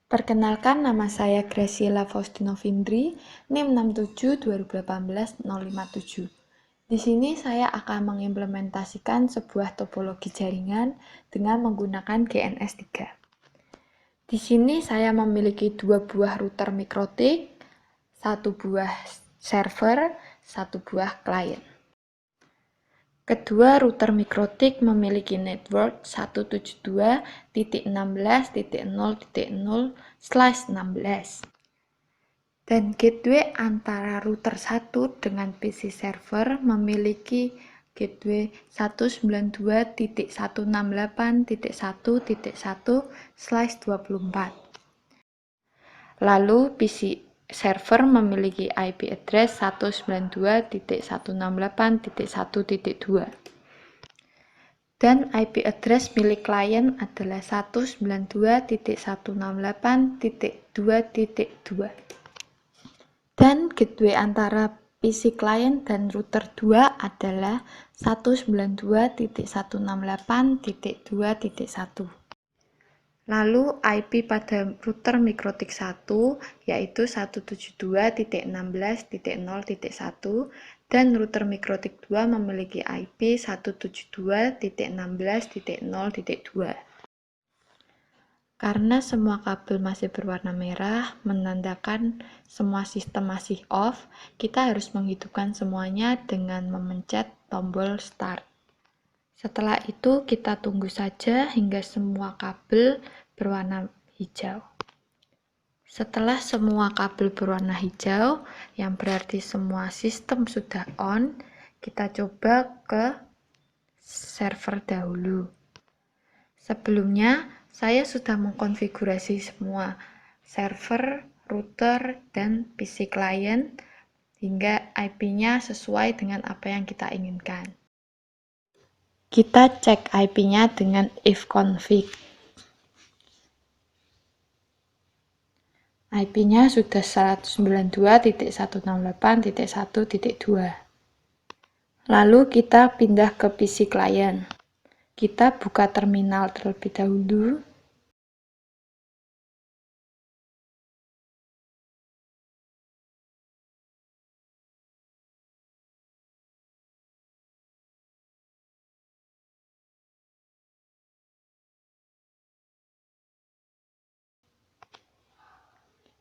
Perkenalkan, nama saya Graciela Faustino Findri, NIM 672018-057. Di sini saya akan mengimplementasikan sebuah topologi jaringan dengan menggunakan GNS3. Di sini saya memiliki dua buah router mikrotik, satu buah server, satu buah klien. Kedua router mikrotik memiliki network 172.16.0.0/16 dan gateway antara router 1 dengan PC server memiliki gateway 192.168.1.1/24. Lalu PC server memiliki IP address 192.168.1.2 dan IP address milik klien adalah 192.168.2.2 dan gateway antara PC klien dan router 2 adalah 192.168.2.1. Lalu IP pada router mikrotik 1 yaitu 172.16.0.1 dan router mikrotik 2 memiliki IP 172.16.0.2. Karena semua kabel masih berwarna merah, menandakan semua sistem masih off, kita harus menghidupkan semuanya dengan memencet tombol start. Setelah itu kita tunggu saja hingga semua kabel berwarna hijau. Setelah semua kabel berwarna hijau, yang berarti semua sistem sudah on, kita coba ke server dahulu. Sebelumnya, saya sudah mengkonfigurasi semua server, router, dan PC klien hingga IP-nya sesuai dengan apa yang kita inginkan. Kita cek IP-nya dengan ifconfig. IP-nya sudah 192.168.1.2. Lalu kita pindah ke PC klien. Kita buka terminal terlebih dahulu.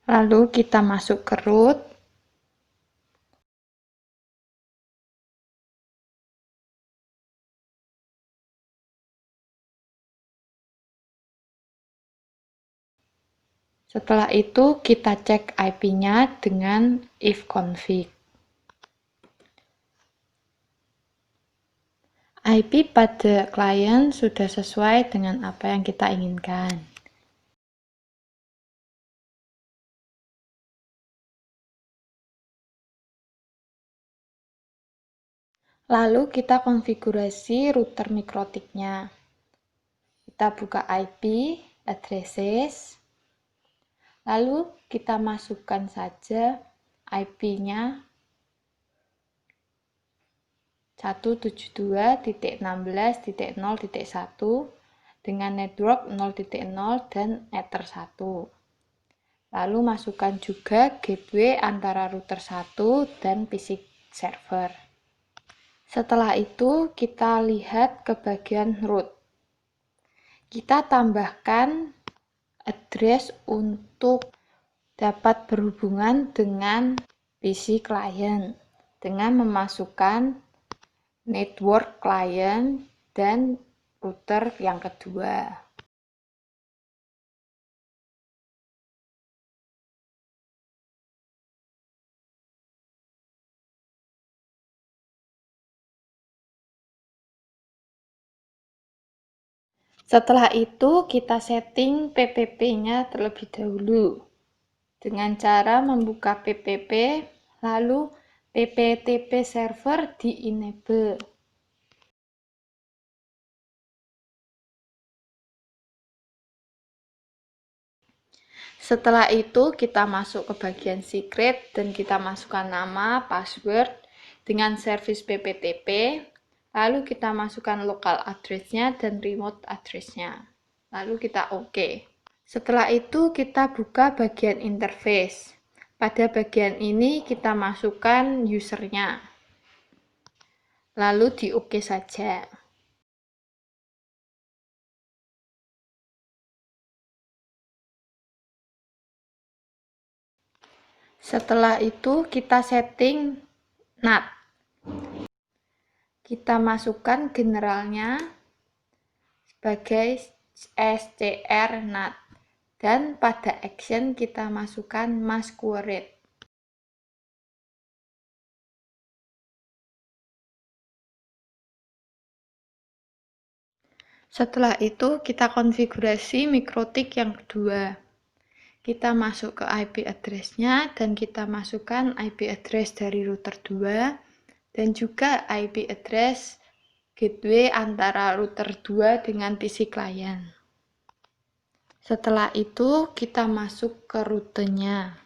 Lalu kita masuk ke root. Setelah itu kita cek IP-nya dengan ifconfig. IP pada klien sudah sesuai dengan apa yang kita inginkan. Lalu kita konfigurasi router mikrotiknya. Kita buka IP, addresses, lalu kita masukkan saja IP-nya 172.16.0.1 dengan network 0.0 dan ether 1. Lalu masukkan juga gateway antara router 1 dan PC server. Setelah itu kita lihat ke bagian root. Kita tambahkan address untuk dapat berhubungan dengan PC klien dengan memasukkan network klien dan router yang kedua. Setelah itu kita setting PPP-nya terlebih dahulu dengan cara membuka PPP, lalu PPTP server di-enable. Setelah itu kita masuk ke bagian secret dan kita masukkan nama, password dengan service PPTP. Lalu kita masukkan local address-nya dan remote address-nya. Lalu kita OK. Setelah itu kita buka bagian interface. Pada bagian ini kita masukkan usernya. Lalu di OK saja. Setelah itu kita setting NAT. Kita masukkan generalnya sebagai SCR NAT. Dan pada action kita masukkan masquerade. Setelah itu kita konfigurasi mikrotik yang kedua. Kita masuk ke IP address-nya dan kita masukkan IP address dari router 2 dan juga IP address gateway antara router 2 dengan PC client. Setelah itu kita masuk ke rutenya.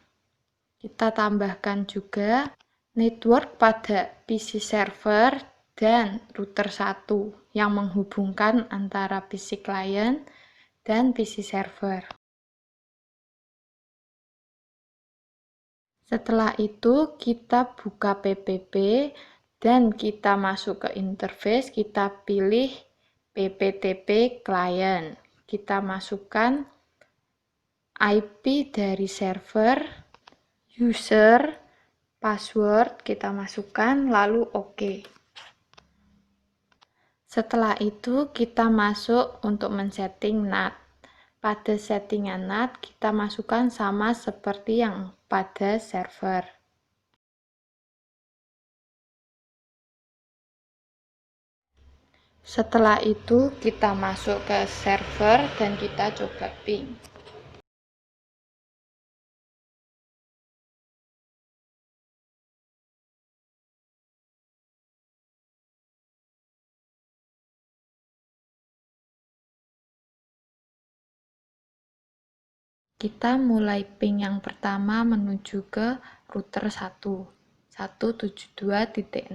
Kita tambahkan juga network pada PC server dan router 1 yang menghubungkan antara PC client dan PC server. Setelah itu kita buka PPP dan kita masuk ke interface, kita pilih PPTP client. Kita masukkan IP dari server, user, password, kita masukkan lalu OK. Setelah itu kita masuk untuk men-setting NAT. Pada settingan NAT kita masukkan sama seperti yang pada server. Setelah itu kita masuk ke server dan kita coba ping. Kita mulai ping yang pertama menuju ke router 1. 172.16.0.1.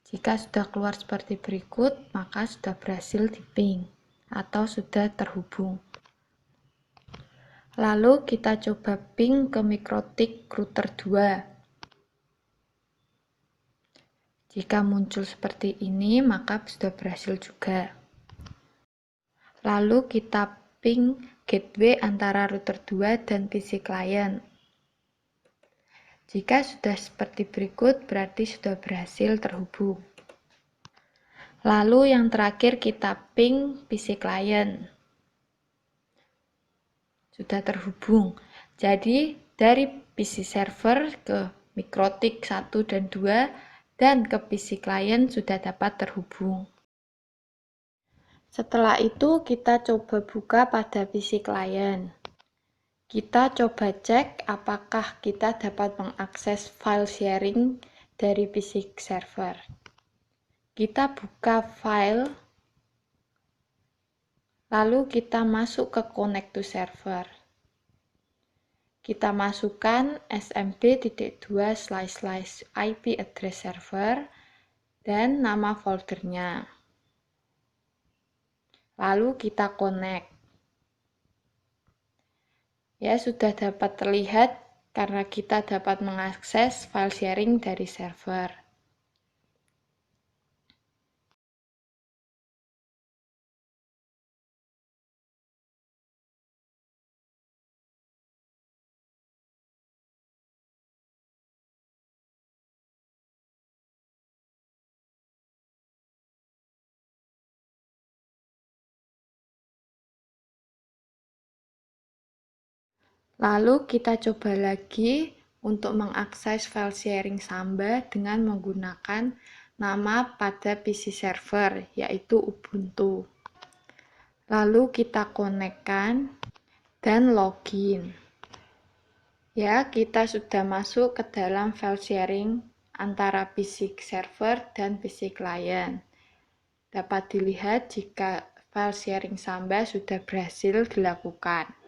Jika sudah keluar seperti berikut, maka sudah berhasil di ping atau sudah terhubung. Lalu kita coba ping ke mikrotik router 2. Jika muncul seperti ini, maka sudah berhasil juga. Lalu kita ping gateway antara router 2 dan PC client. Jika sudah seperti berikut, berarti sudah berhasil terhubung. Lalu yang terakhir kita ping PC client. Sudah terhubung. Jadi dari PC server ke mikrotik 1 dan 2 dan ke PC client sudah dapat terhubung. Setelah itu kita coba buka pada PC client. Kita coba cek apakah kita dapat mengakses file sharing dari PC server. Kita buka file, lalu kita masuk ke connect to server. Kita masukkan smb.2//IP address server dan nama foldernya. Lalu kita connect. Ya, sudah dapat terlihat karena kita dapat mengakses file sharing dari server. Lalu kita coba lagi untuk mengakses file sharing Samba dengan menggunakan nama pada PC server, yaitu Ubuntu. Lalu kita konekkan dan login. Ya, kita sudah masuk ke dalam file sharing antara PC server dan PC client. Dapat dilihat jika file sharing Samba sudah berhasil dilakukan.